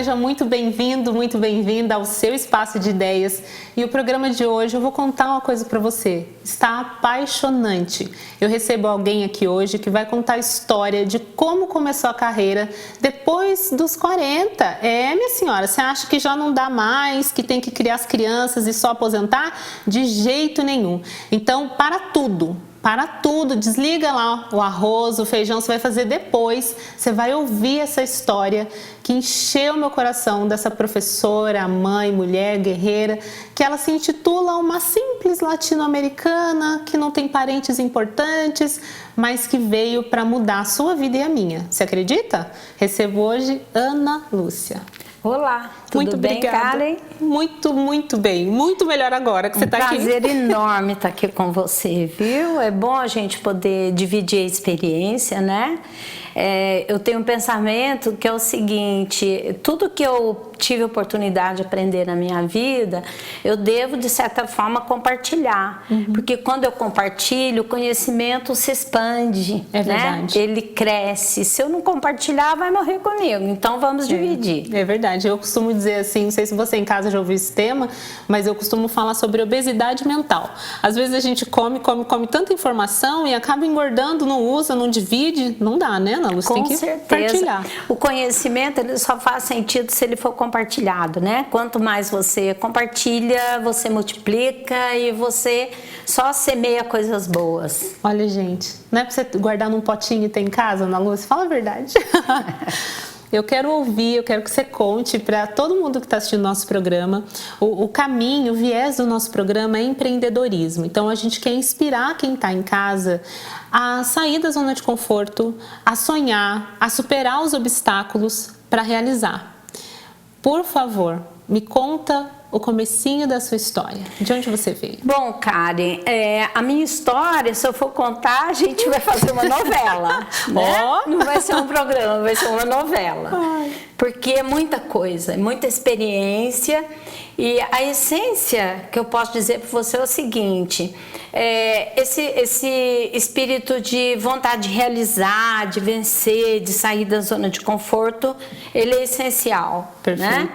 seja muito bem-vindo, muito bem-vinda ao seu espaço de ideias. E o programa de hoje eu vou contar uma coisa para você. Está apaixonante. Eu recebo alguém aqui hoje que vai contar a história de como começou a carreira depois dos 40. Minha senhora, você acha que já não dá mais, que tem que criar as crianças e só aposentar? De jeito nenhum. Então, para tudo, desliga lá o arroz, o feijão, você vai fazer depois, você vai ouvir essa história que encheu meu coração dessa professora, mãe, mulher, guerreira, que ela se intitula uma simples latino-americana, que não tem parentes importantes, mas que veio para mudar a sua vida e a minha. Você acredita? Recebo hoje Ana Lúcia. Olá, tudo muito bem, obrigada. Karen? Muito bem. Muito melhor agora que você está aqui. Um prazer enorme estar aqui com você, viu? É bom a gente poder dividir a experiência, né? Eu tenho um pensamento que é o seguinte: tudo que eu tive oportunidade de aprender na minha vida, eu devo, de certa forma, compartilhar. Porque quando eu compartilho, o conhecimento se expande, é verdade. Né? Ele cresce. Se eu não compartilhar, vai morrer comigo. Então, vamos dividir. É verdade. Eu costumo dizer assim, não sei se você em casa já ouviu esse tema, mas eu costumo falar sobre obesidade mental. Às vezes a gente come tanta informação e acaba engordando, não usa, não divide. Não dá, né, Ana Lúcia? Com tem que certeza. Compartilhar. O conhecimento ele só faz sentido se ele for compartilhado, né? Quanto mais você compartilha, você multiplica e você só semeia coisas boas. Olha, gente, não é pra você guardar num potinho e ter em casa, Ana Lúcia? Fala a verdade. Eu quero ouvir, eu quero que você conte para todo mundo que está assistindo o nosso programa. O caminho, o viés do nosso programa é empreendedorismo. Então, a gente quer inspirar quem está em casa a sair da zona de conforto, a sonhar, a superar os obstáculos para realizar. Por favor, me conta o comecinho da sua história. De onde você veio? Bom, Karen, a minha história, se eu for contar, a gente vai fazer uma novela, né? Não vai ser um programa, vai ser uma novela. Porque é muita coisa, é muita experiência. E a essência que eu posso dizer para você é o seguinte: esse espírito de vontade de realizar, de vencer, de sair da zona de conforto, ele é essencial. Perfeito. Né?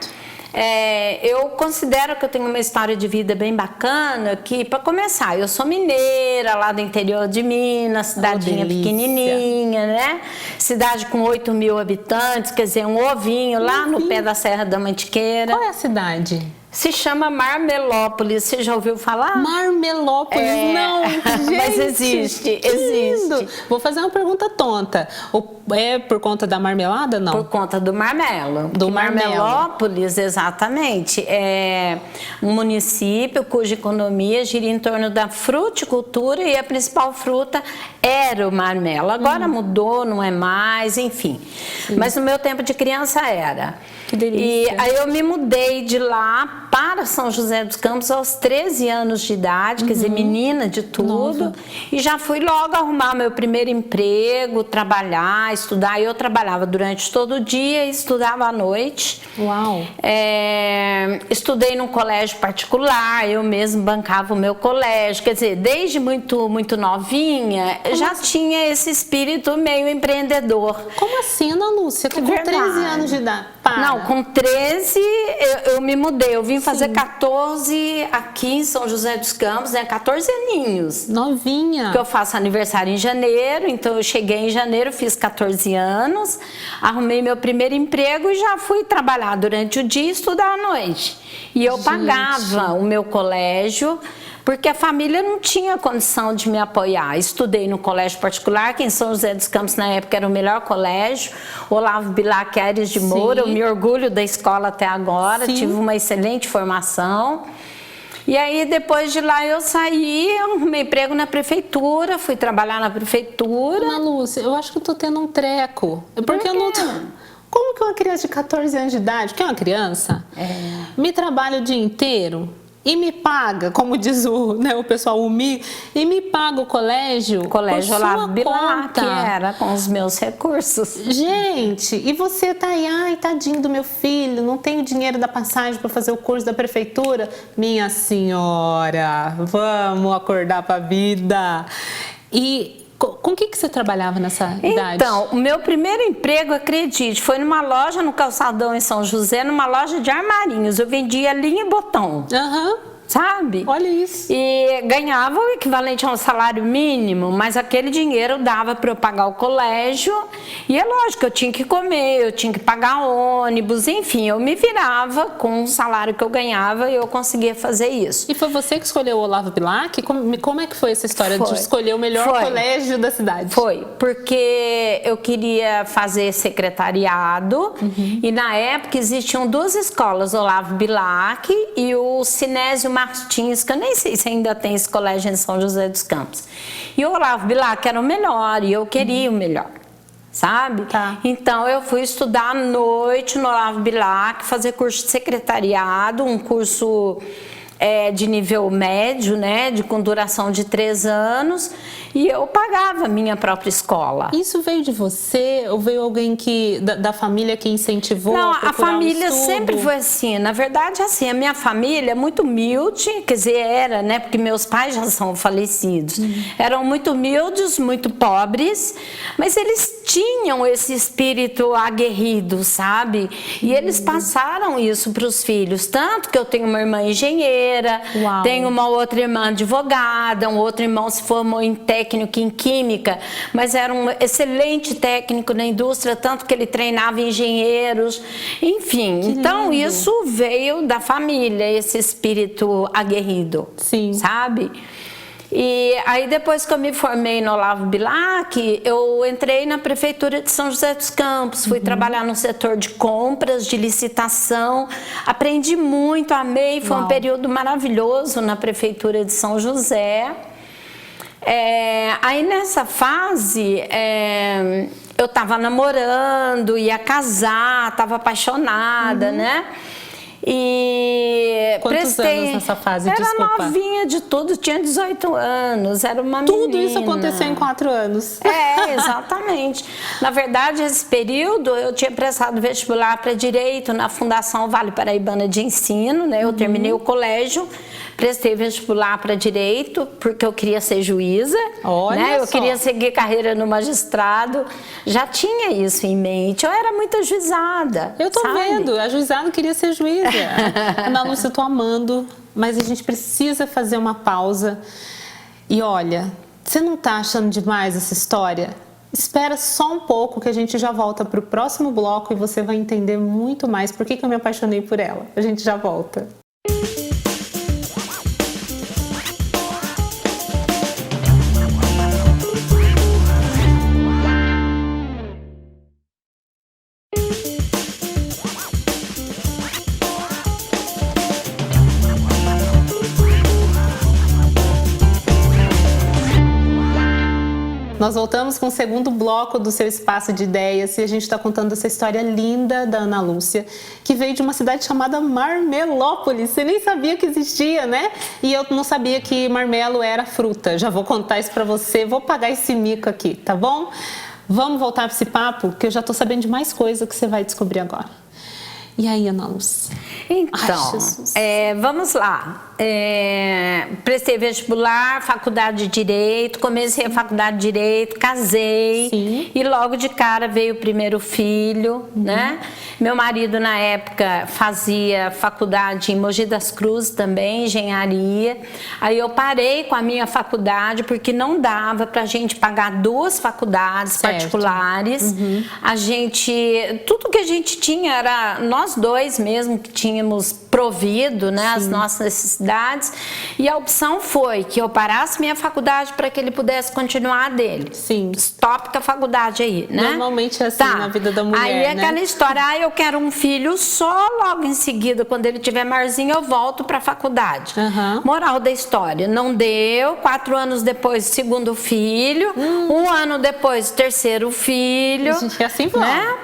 Eu considero que eu tenho uma história de vida bem bacana, que, para começar, eu sou mineira, lá do interior de Minas, cidadinha pequenininha, né? Cidade com 8.000 habitantes, quer dizer, um ovinho lá no pé da Serra da Mantiqueira. Qual é a cidade? Se chama Marmelópolis, você já ouviu falar? Marmelópolis, não, gente. Mas existe. Vou fazer uma pergunta tonta. É por conta da marmelada, não? Por conta do marmelo. Do marmelo. Marmelópolis, exatamente, é um município cuja economia gira em torno da fruticultura e a principal fruta era o marmelo. Agora mudou, não é mais, enfim. Sim. Mas no meu tempo de criança era. Que delícia. E aí eu me mudei de lá para São José dos Campos aos 13 anos de idade, quer dizer, menina de tudo. Nova. E já fui logo arrumar meu primeiro emprego, trabalhar, estudar. Eu trabalhava durante todo o dia e estudava à noite. Uau! Estudei num colégio particular, eu mesmo bancava o meu colégio. Quer dizer, desde muito novinha, já tinha esse espírito meio empreendedor. Como assim, Ana Lúcia? Que com 13 anos de idade? Não, com 13 eu me mudei. Eu vim fazer 14 aqui em São José dos Campos, né? 14 aninhos. Novinha. Porque eu faço aniversário em janeiro, então eu cheguei em janeiro, fiz 14 anos, arrumei meu primeiro emprego e já fui trabalhar durante o dia e estudar à noite. E eu pagava o meu colégio, porque a família não tinha condição de me apoiar. Estudei no colégio particular, que em São José dos Campos na época era o melhor colégio, Olavo Bilac Aires de Moura. Eu me orgulho da escola até agora, tive uma excelente formação. E aí depois de lá eu saí, arrumei emprego na prefeitura, fui trabalhar na prefeitura. Ana Lúcia, eu acho que eu tô tendo um treco. Porque eu não tô... Como que uma criança de 14 anos de idade, que é uma criança, me trabalha o dia inteiro e me paga, como diz o pessoal, o MI, e me paga o colégio Olavo Bilac, que era com os meus recursos. Gente, e você tá aí, ai, tadinho do meu filho, não tenho dinheiro da passagem para fazer o curso da prefeitura. Minha senhora, vamos acordar pra vida. E Com o que você trabalhava nessa idade? Então, o meu primeiro emprego, acredite, foi numa loja no Calçadão em São José, numa loja de armarinhos. Eu vendia linha e botão. Sabe? Olha isso. E ganhava o equivalente a um salário mínimo, mas aquele dinheiro dava para eu pagar o colégio. E é lógico, eu tinha que comer, eu tinha que pagar ônibus, enfim, eu me virava com o salário que eu ganhava e eu conseguia fazer isso. E foi você que escolheu o Olavo Bilac? Como é que foi essa história de escolher o melhor colégio da cidade? Foi, porque eu queria fazer secretariado e na época existiam duas escolas, o Olavo Bilac e o Sinésio Martins, que eu nem sei se ainda tem esse colégio em São José dos Campos. E o Olavo Bilac era o melhor e eu queria o melhor, sabe? Então eu fui estudar à noite no Olavo Bilac, fazer curso de secretariado, um curso de nível médio, né, com duração de 3 anos, e eu pagava a minha própria escola. Isso veio de você ou veio alguém da família que incentivou? Não, a família sempre foi assim. Na verdade, assim, a minha família é muito humilde, quer dizer, era, né, porque meus pais já são falecidos. Eram muito humildes, muito pobres, mas eles tinham esse espírito aguerrido, sabe? E eles passaram isso para os filhos, tanto que eu tenho uma irmã engenheira, tenho uma outra irmã advogada, um outro irmão se formou em técnico em química, mas era um excelente técnico na indústria, tanto que ele treinava engenheiros, enfim. Então isso veio da família, esse espírito aguerrido, sabe? E aí depois que eu me formei no Olavo Bilac, eu entrei na prefeitura de São José dos Campos, fui trabalhar no setor de compras, de licitação, aprendi muito, amei, foi um período maravilhoso na prefeitura de São José. Aí nessa fase eu estava namorando, ia casar, estava apaixonada, né? E quantos anos nessa fase? Era novinha de tudo, tinha 18 anos, era uma menina. Tudo isso aconteceu em 4 anos. Exatamente. Na verdade, esse período eu tinha prestado vestibular para Direito na Fundação Vale Paraibana de Ensino, né? Eu terminei o colégio, prestei vestibular para Direito, porque eu queria ser juíza, né? Eu queria seguir carreira no magistrado, já tinha isso em mente, eu era muito ajuizada. Eu tô vendo, a juizada queria ser juíza. Ana Lúcia, eu tô amando, mas a gente precisa fazer uma pausa. E olha, você não tá achando demais essa história? Espera só um pouco que a gente já volta pro próximo bloco e você vai entender muito mais por que eu me apaixonei por ela. A gente já volta. Nós voltamos com o segundo bloco do seu Espaço de Ideias e a gente está contando essa história linda da Ana Lúcia, que veio de uma cidade chamada Marmelópolis. Você nem sabia que existia, né? E eu não sabia que marmelo era fruta. Já vou contar isso para você, vou pagar esse mico aqui, tá bom? Vamos voltar para esse papo, que eu já estou sabendo de mais coisa que você vai descobrir agora. E aí, Ana Lúcia? Então, vamos lá. Prestei vestibular, faculdade de Direito, comecei a faculdade de Direito, casei e logo de cara veio o primeiro filho, né? Meu marido na época fazia faculdade em Mogi das Cruzes também, engenharia. Aí eu parei com a minha faculdade porque não dava pra gente pagar 2 faculdades particulares. A gente, tudo que a gente tinha era nós 2 mesmo que tínhamos provido, né, as nossas necessidades, e a opção foi que eu parasse minha faculdade para que ele pudesse continuar a dele. Stop com a faculdade aí, né? Normalmente é assim na vida da mulher, aí é aquela história, eu quero um filho só, logo em seguida, quando ele tiver maiorzinho, eu volto para a faculdade. Moral da história, não deu, 4 anos depois, segundo filho, 1 ano depois, terceiro filho. E assim vai. Né?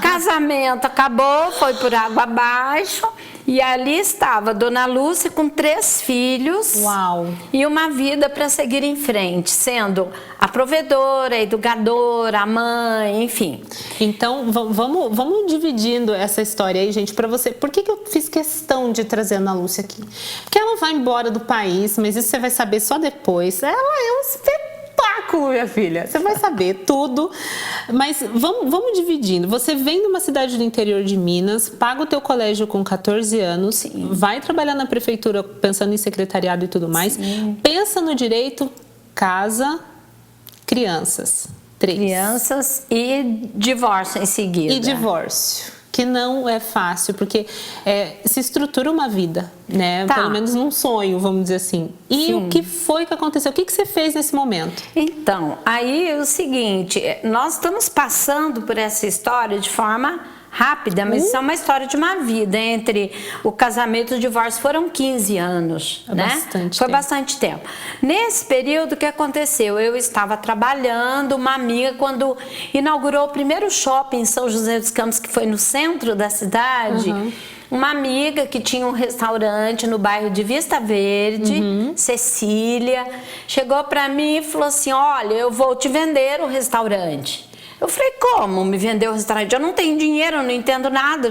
Casamento acabou, foi por água abaixo. E ali estava Dona Lúcia com 3 filhos e uma vida para seguir em frente, sendo a provedora, a educadora, a mãe, enfim. Então, vamos dividindo essa história aí, gente, para você. Por que eu fiz questão de trazer a Ana Lúcia aqui? Porque ela vai embora do país, mas isso você vai saber só depois. Ela é um espetáculo espetáculo, minha filha. Você vai saber tudo. Mas vamos dividindo. Você vem de uma cidade do interior de Minas, paga o teu colégio com 14 anos, sim, vai trabalhar na prefeitura pensando em secretariado e tudo mais, sim, pensa no direito, casa, crianças. 3. Crianças e divórcio em seguida. E divórcio, que não é fácil, porque se estrutura uma vida, né? Tá. Pelo menos num sonho, vamos dizer assim. E sim, o que foi que aconteceu? O que você fez nesse momento? Então, aí é o seguinte, nós estamos passando por essa história de forma rápida, mas isso é uma história de uma vida. Entre o casamento e o divórcio foram 15 anos, né? Foi bastante tempo. Nesse período, o que aconteceu? Eu estava trabalhando, uma amiga, quando inaugurou o primeiro shopping em São José dos Campos, que foi no centro da cidade, uma amiga que tinha um restaurante no bairro de Vista Verde, Cecília, chegou para mim e falou assim, olha, eu vou te vender o restaurante. Eu falei, como me vender o restaurante? Eu não tenho dinheiro, eu não entendo nada,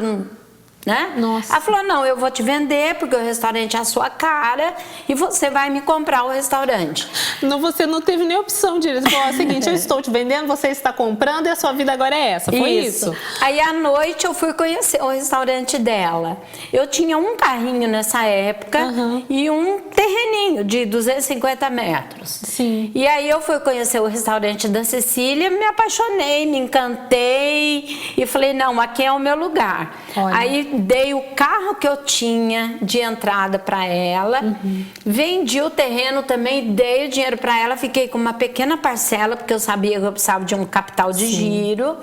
né? Nossa. Ela falou, não, eu vou te vender porque o restaurante é a sua cara e você vai me comprar o restaurante. Não, você não teve nem opção de dizer, é o seguinte, eu estou te vendendo, você está comprando e a sua vida agora é essa, foi isso? Aí à noite eu fui conhecer o restaurante dela. Eu tinha um carrinho nessa época e um terreninho de 250 metros. Sim. E aí eu fui conhecer o restaurante da Cecília, me apaixonei, me encantei e falei, não, aqui é o meu lugar. Olha. Aí dei o carro que eu tinha de entrada para ela, vendi o terreno também, dei o dinheiro para ela, fiquei com uma pequena parcela, porque eu sabia que eu precisava de um capital de giro.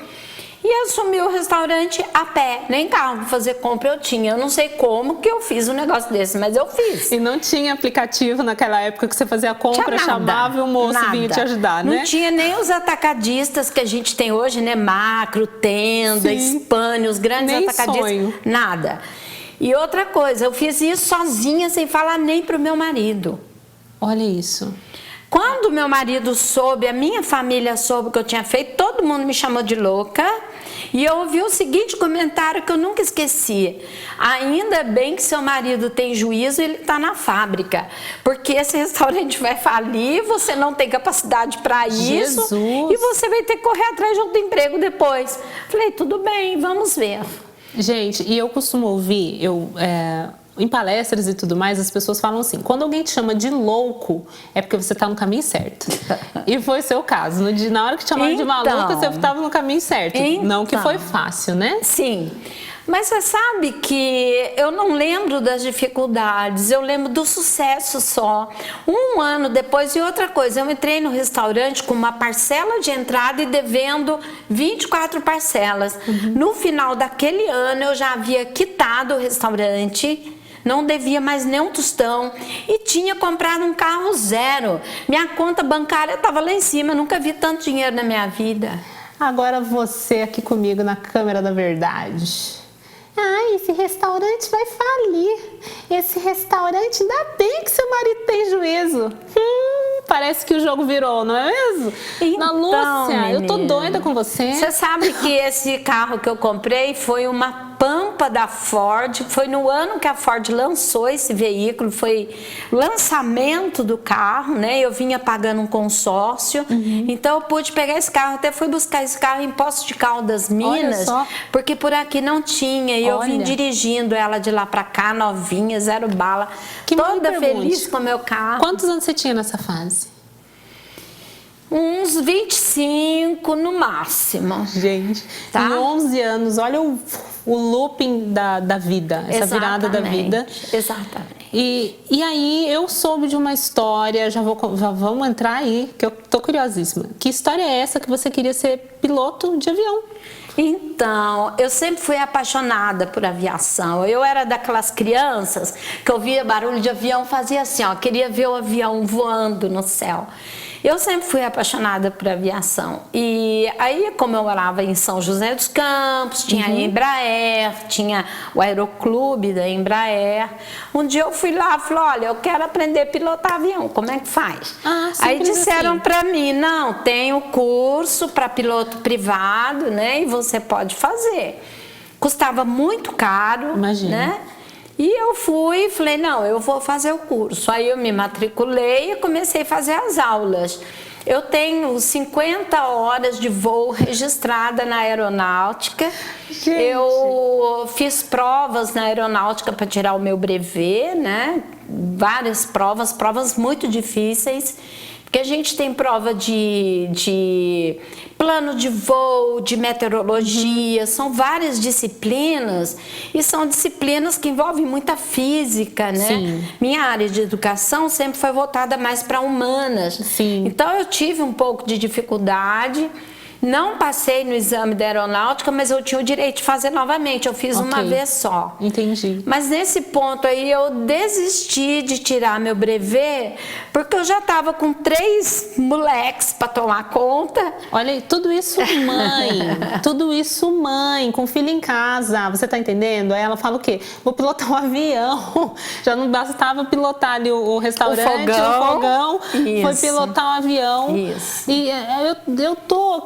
E assumi o restaurante a pé, nem carro para fazer compra eu tinha. Eu não sei como que eu fiz um negócio desse, mas eu fiz. E não tinha aplicativo naquela época que você fazia a compra, chamava e o moço vinha te ajudar, né? Não tinha nem os atacadistas que a gente tem hoje, né? Macro, Tenda, Hispânia, os grandes nem atacadistas. Sonho. Nada. E outra coisa, eu fiz isso sozinha, sem falar nem pro meu marido. Olha isso. Quando meu marido soube, a minha família soube que eu tinha feito, todo mundo me chamou de louca. E eu ouvi o seguinte comentário que eu nunca esqueci. Ainda bem que seu marido tem juízo e ele está na fábrica. Porque esse restaurante vai falir, você não tem capacidade para isso. E você vai ter que correr atrás de outro emprego depois. Falei, tudo bem, vamos ver. Gente, e eu costumo ouvir, em palestras e tudo mais, as pessoas falam assim, quando alguém te chama de louco, é porque você está no caminho certo. E foi o seu caso. Na hora que te chamaram de maluca, você estava no caminho certo. Não que foi fácil, né? Sim. Mas você sabe que eu não lembro das dificuldades, eu lembro do sucesso só. Um ano depois, e outra coisa, eu entrei no restaurante com uma parcela de entrada e devendo 24 parcelas. No final daquele ano, eu já havia quitado o restaurante, não devia mais nem um tostão e tinha comprado um carro zero. Minha conta bancária estava lá em cima, eu nunca vi tanto dinheiro na minha vida. Agora você aqui comigo na câmera da verdade. Ah, esse restaurante vai falir. Esse restaurante, ainda bem que seu marido tem juízo. Parece que o jogo virou, não é mesmo? Então, Lúcia, menina, eu tô doida com você. Você sabe que esse carro que eu comprei foi uma Pampa da Ford. Foi no ano que a Ford lançou esse veículo. Foi lançamento do carro, né? Eu vinha pagando um consórcio. Então eu pude pegar esse carro. Até fui buscar esse carro em Poços de Caldas, Minas. Porque por aqui não tinha. E eu vim dirigindo ela de lá pra cá, novinha, zero bala. Toda feliz com o meu carro. Quantos anos você tinha nessa fase? Uns 25 no máximo. Gente, em 11 anos, olha o looping da vida, essa virada da vida. Exatamente. E aí eu soube de uma história, já vamos entrar aí, que eu tô curiosíssima. Que história é essa que você queria ser piloto de avião? Então, eu sempre fui apaixonada por aviação. Eu era daquelas crianças que ouvia barulho de avião, fazia assim, ó, queria ver o avião voando no céu. Eu sempre fui apaixonada por aviação. E aí, como eu morava em São José dos Campos, tinha a Embraer, tinha o Aeroclube da Embraer. Um dia eu fui lá e falei, olha, eu quero aprender a pilotar avião, como é que faz? Aí disseram para mim, não, tem o curso para piloto privado, né? E você pode fazer. Custava muito caro, né? E eu fui e falei, não, eu vou fazer o curso. Aí eu me matriculei e comecei a fazer as aulas. Eu tenho 50 horas de voo registrada na aeronáutica. Gente. Eu fiz provas na aeronáutica para tirar o meu brevet, né? Várias provas muito difíceis. Porque a gente tem prova de plano de voo, de meteorologia, são várias disciplinas e são disciplinas que envolvem muita física, né? Sim. Minha área de educação sempre foi voltada mais para humanas. Sim. Então eu tive um pouco de dificuldade. Não passei no exame da aeronáutica, mas eu tinha o direito de fazer novamente. Eu fiz uma vez só. Entendi. Mas nesse ponto aí eu desisti de tirar meu brevet, porque eu já estava com 3 moleques para tomar conta. Olha aí, tudo isso mãe, com filho em casa, você tá entendendo? Aí ela fala o quê? Vou pilotar um avião. Já não bastava pilotar ali o restaurante, o fogão, foi pilotar um avião. Isso. E eu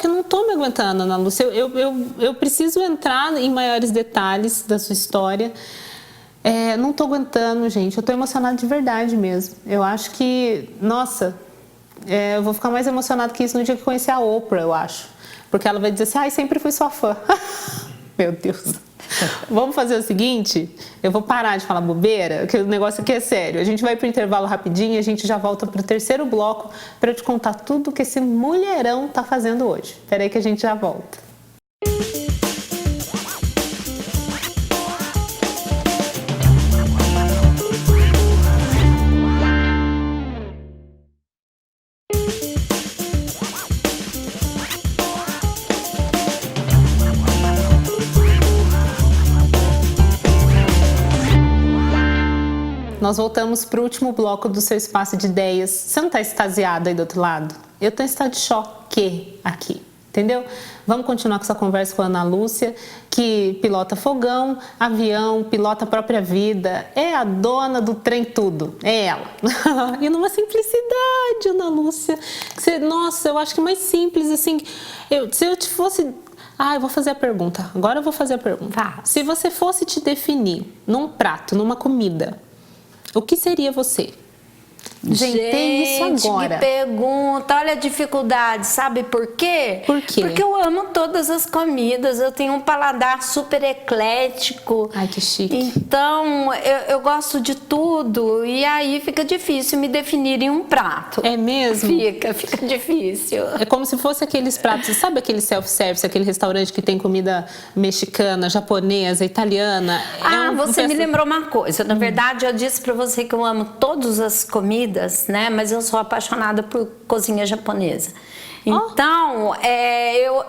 não tô me aguentando, Ana Lúcia. Eu preciso entrar em maiores detalhes da sua história. Não tô aguentando, gente. Eu tô emocionada de verdade mesmo. Eu acho que, nossa, eu vou ficar mais emocionada que isso no dia que conhecer a Oprah, eu acho. Porque ela vai dizer assim, ai, sempre fui sua fã. Meu Deus. Vamos fazer o seguinte, eu vou parar de falar bobeira, que o negócio aqui é sério. A gente vai pro intervalo rapidinho e a gente já volta pro terceiro bloco para eu te contar tudo que esse mulherão tá fazendo hoje. Espera aí que a gente já volta. Nós voltamos para o último bloco do seu espaço de ideias. Você não está extasiado aí do outro lado? Eu estou em estado de choque aqui, entendeu? Vamos continuar com essa conversa com a Ana Lúcia, que pilota fogão, avião, pilota a própria vida. É a dona do trem tudo, é ela. E numa simplicidade, Ana Lúcia. Nossa, eu acho que mais simples, assim... Se eu te fosse... eu vou fazer a pergunta. Agora eu vou fazer a pergunta. Tá. Se você fosse te definir num prato, numa comida... O que seria você? Inventei isso agora. Que pergunta, olha a dificuldade, sabe por quê? Por quê? Porque eu amo todas as comidas, eu tenho um paladar super eclético. Ai, que chique. Então, eu gosto de tudo e aí fica difícil me definir em um prato. É mesmo? Fica difícil. É como se fosse aqueles pratos, sabe aquele self-service, aquele restaurante que tem comida mexicana, japonesa, italiana? Você me lembrou uma coisa. Na verdade, eu disse pra você que eu amo todas as comidas, né? Mas eu sou apaixonada por cozinha japonesa. Então,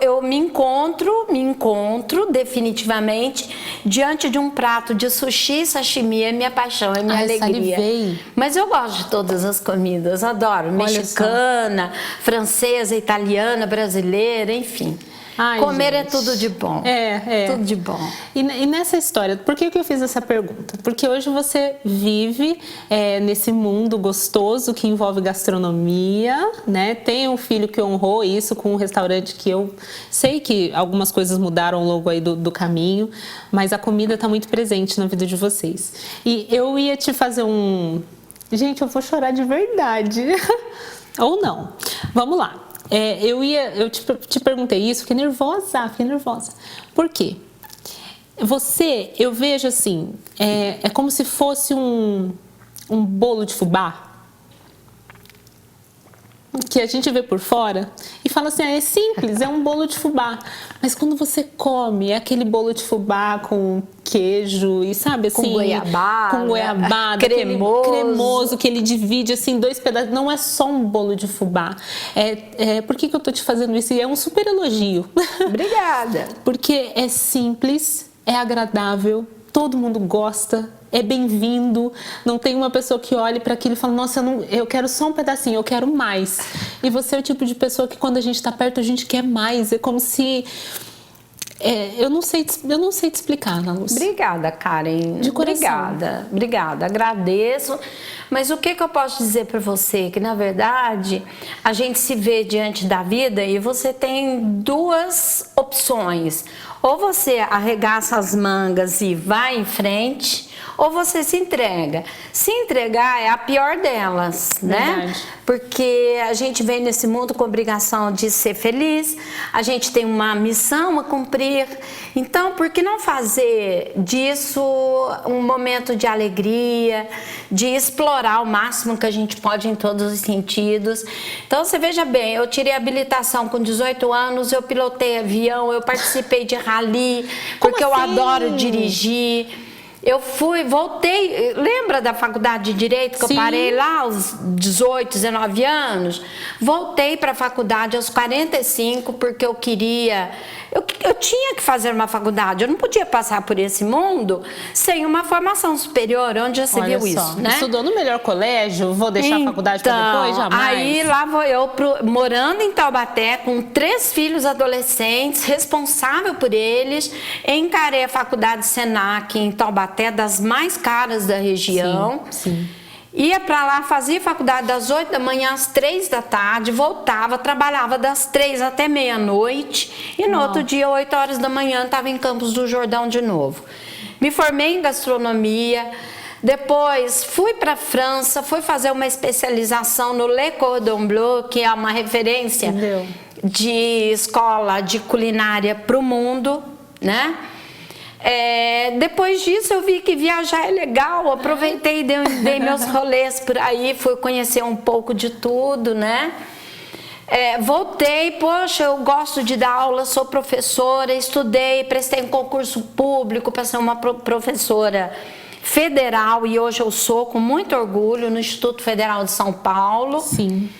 eu me encontro definitivamente diante de um prato de sushi, sashimi, é minha paixão, é minha alegria. Salivei. Mas eu gosto de todas as comidas, adoro. Mexicana, francesa, italiana, brasileira, enfim. Comer, gente, é tudo de bom. Tudo de bom. E nessa história, por que eu fiz essa pergunta? Porque hoje você vive nesse mundo gostoso que envolve gastronomia, né? Tem um filho que honrou isso com um restaurante que eu sei que algumas coisas mudaram ao longo aí do caminho, mas a comida está muito presente na vida de vocês. E eu ia te fazer Gente, eu vou chorar de verdade. Ou não. Vamos lá. Eu te perguntei isso, fiquei nervosa. Por quê? Eu vejo assim, é como se fosse um bolo de fubá, que a gente vê por fora e fala assim, é simples, é um bolo de fubá. Mas quando você come, é aquele bolo de fubá com queijo e sabe assim... Com goiabada. Cremoso, que ele divide assim 2 pedaços. Não é só um bolo de fubá. Por que eu tô te fazendo isso? E é um super elogio. Obrigada. Porque é simples, é agradável, todo mundo gosta, é bem-vindo. Não tem uma pessoa que olhe para aquilo e fala, nossa, eu quero só um pedacinho, eu quero mais. E você é o tipo de pessoa que quando a gente está perto, a gente quer mais. É como se... eu não sei te explicar, Ana Lúcia. Obrigada, Karen. De coração. Obrigada. Agradeço. Mas o que eu posso dizer para você? Que, na verdade, a gente se vê diante da vida e você tem duas opções. Ou você arregaça as mangas e vai em frente, ou você se entrega. Se entregar é a pior delas, Verdade. né? Porque a gente vem nesse mundo com a obrigação de ser feliz, a gente tem uma missão a cumprir. Então, por que não fazer disso um momento de alegria, de explorar o máximo que a gente pode em todos os sentidos? Então, você veja bem, eu tirei habilitação com 18 anos, eu pilotei avião, eu participei de rally, porque eu adoro dirigir. Eu voltei, lembra da faculdade de Direito que Sim. eu parei lá aos 18, 19 anos? Voltei para a faculdade aos 45 porque eu queria, eu tinha que fazer uma faculdade, eu não podia passar por esse mundo sem uma formação superior, onde já se Olha viu só, isso, né? Estudou no melhor colégio, vou deixar a faculdade para depois? Jamais. Aí lá vou eu, morando em Taubaté, com 3 filhos adolescentes, responsável por eles, encarei a faculdade Senac em Taubaté, das mais caras da região. Sim. Ia para lá, fazia faculdade das 8 da manhã às 3 da tarde, voltava, trabalhava das 3 até meia-noite e no outro dia, 8 horas da manhã, estava em Campos do Jordão de novo. Me formei em gastronomia, depois fui para a França, fui fazer uma especialização no Le Cordon Bleu, que é uma referência Entendeu? de escola de culinária para o mundo, né? Depois disso eu vi que viajar é legal, aproveitei e dei meus rolês por aí, fui conhecer um pouco de tudo, né? Voltei, poxa, eu gosto de dar aula, sou professora, estudei, prestei um concurso público para ser uma professora federal e hoje eu sou com muito orgulho no Instituto Federal de São Paulo. Sim.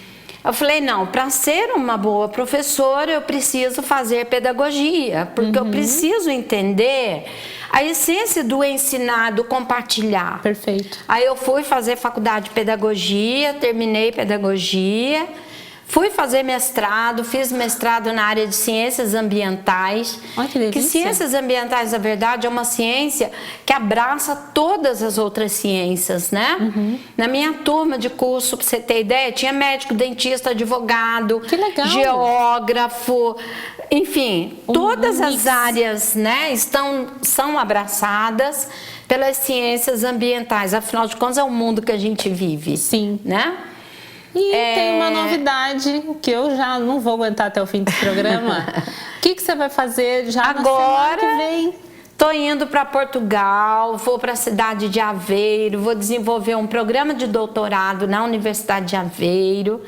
Eu falei, não, para ser uma boa professora eu preciso fazer pedagogia, porque eu preciso entender a essência do ensinar, do compartilhar. Perfeito. Aí eu fui fazer faculdade de pedagogia, terminei pedagogia, fui fazer mestrado, fiz mestrado na área de ciências ambientais. Olha que delícia. Que ciências ambientais, na verdade, é uma ciência que abraça todas as outras ciências, né? Na minha turma de curso, para você ter ideia, tinha médico, dentista, advogado, Que legal. geógrafo, enfim, todas as áreas, né, são abraçadas pelas ciências ambientais. Afinal de contas, é o mundo que a gente vive. Sim. Né? E tem uma novidade que eu já não vou aguentar até o fim desse programa. O que você vai fazer já na semana que vem? Tô indo para Portugal, vou para a cidade de Aveiro, vou desenvolver um programa de doutorado na Universidade de Aveiro.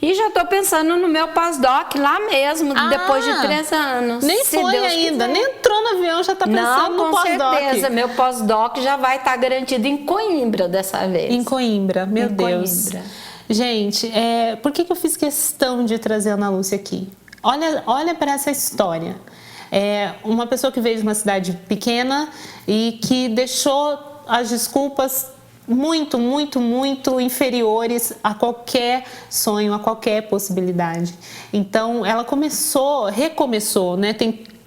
E já estou pensando no meu pós-doc lá mesmo, depois de 3 anos. Nem foi Deus ainda, quiser. nem entrou no avião, já está pensando no com pós-doc. certeza, meu pós-doc já vai estar garantido em Coimbra dessa vez. Em Coimbra, meu Em Deus. Coimbra. Gente, por que eu fiz questão de trazer a Ana Lúcia aqui? Olha para essa história. Uma pessoa que veio de uma cidade pequena e que deixou as desculpas muito, muito, muito inferiores a qualquer sonho, a qualquer possibilidade. Então, ela recomeçou, né?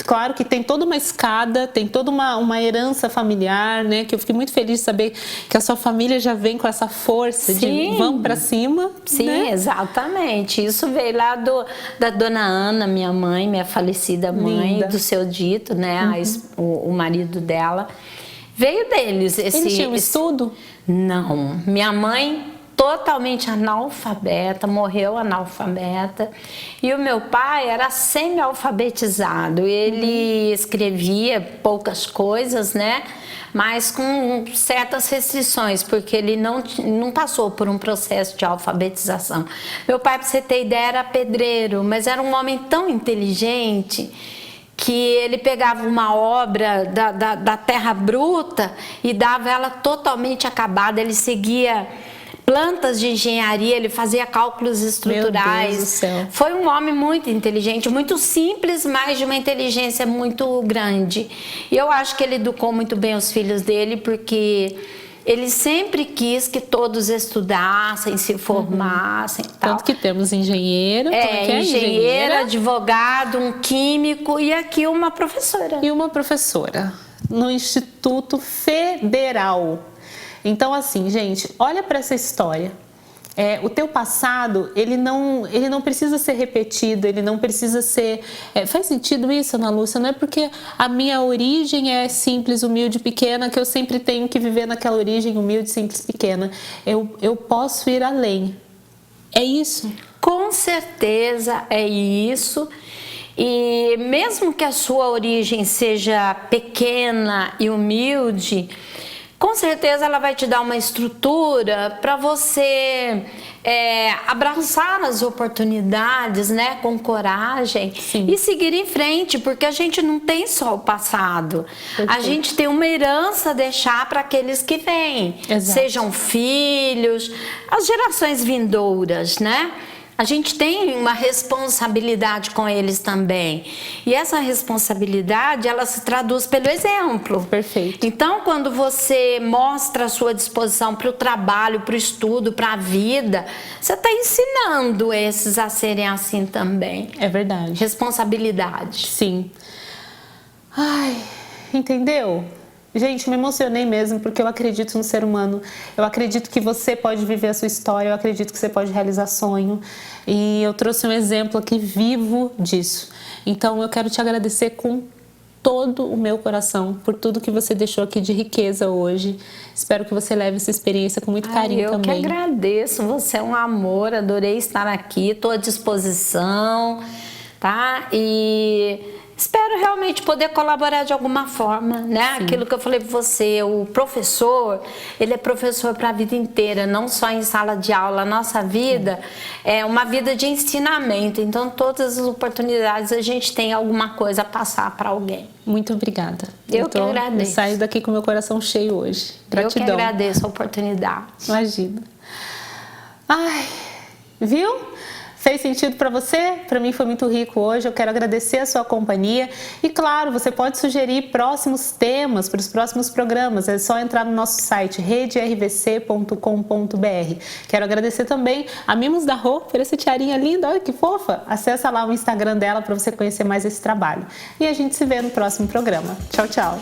Claro que tem toda uma escada, tem toda uma herança familiar, né? Que eu fiquei muito feliz de saber que a sua família já vem com essa força de vamos para cima. Sim, né? Exatamente. Isso veio lá da dona Ana, minha mãe, minha falecida mãe, Linda. do seu Dito, né? O marido dela. Veio deles. Eles tinham estudo? Não. Minha mãe totalmente analfabeta, morreu analfabeta. E o meu pai era semi-alfabetizado. Ele escrevia poucas coisas, né? Mas com certas restrições, porque ele não passou por um processo de alfabetização. Meu pai, para você ter ideia, era pedreiro, mas era um homem tão inteligente que ele pegava uma obra da terra bruta e dava ela totalmente acabada. Ele seguia plantas de engenharia, ele fazia cálculos estruturais. Meu Deus do céu. Foi um homem muito inteligente, muito simples, mas de uma inteligência muito grande. E eu acho que ele educou muito bem os filhos dele, porque ele sempre quis que todos estudassem, se formassem. Tal. Tanto que temos engenheiro, engenheira, advogado, um químico e aqui uma professora. E uma professora no Instituto Federal. Então, assim, gente, olha para essa história. O teu passado, ele não precisa ser repetido, ele não precisa ser... faz sentido isso, Ana Lúcia? Não é porque a minha origem é simples, humilde, pequena, que eu sempre tenho que viver naquela origem humilde, simples, pequena. Eu posso ir além. É isso? Com certeza é isso. E mesmo que a sua origem seja pequena e humilde, com certeza ela vai te dar uma estrutura para você abraçar as oportunidades, né, com coragem. Sim. E seguir em frente, porque a gente não tem só o passado. Perfeito. A gente tem uma herança a deixar para aqueles que vêm, Exato. Sejam filhos, as gerações vindouras, né? A gente tem uma responsabilidade com eles também. E essa responsabilidade, ela se traduz pelo exemplo. Perfeito. Então, quando você mostra a sua disposição para o trabalho, para o estudo, para a vida, você está ensinando esses a serem assim também. É verdade. Responsabilidade. Sim. Ai, entendeu? Gente, me emocionei mesmo, porque eu acredito no ser humano. Eu acredito que você pode viver a sua história, eu acredito que você pode realizar sonho. E eu trouxe um exemplo aqui vivo disso. Então, eu quero te agradecer com todo o meu coração por tudo que você deixou aqui de riqueza hoje. Espero que você leve essa experiência com muito carinho também. Eu que agradeço, você é um amor, adorei estar aqui, estou à disposição, tá? E... espero realmente poder colaborar de alguma forma, né? Sim. Aquilo que eu falei para você, o professor, ele é professor para a vida inteira, não só em sala de aula. A nossa vida é uma vida de ensinamento, então todas as oportunidades a gente tem alguma coisa a passar para alguém. Muito obrigada. Eu que agradeço. Eu saio daqui com meu coração cheio hoje. Gratidão. Eu que agradeço a oportunidade. Imagina. Ai, viu? Fez sentido para você? Para mim foi muito rico hoje. Eu quero agradecer a sua companhia. E claro, você pode sugerir próximos temas para os próximos programas. É só entrar no nosso site redervc.com.br. Quero agradecer também a Mimos da Rô por essa tiarinha linda. Olha que fofa. Acessa lá o Instagram dela para você conhecer mais esse trabalho. E a gente se vê no próximo programa. Tchau, tchau.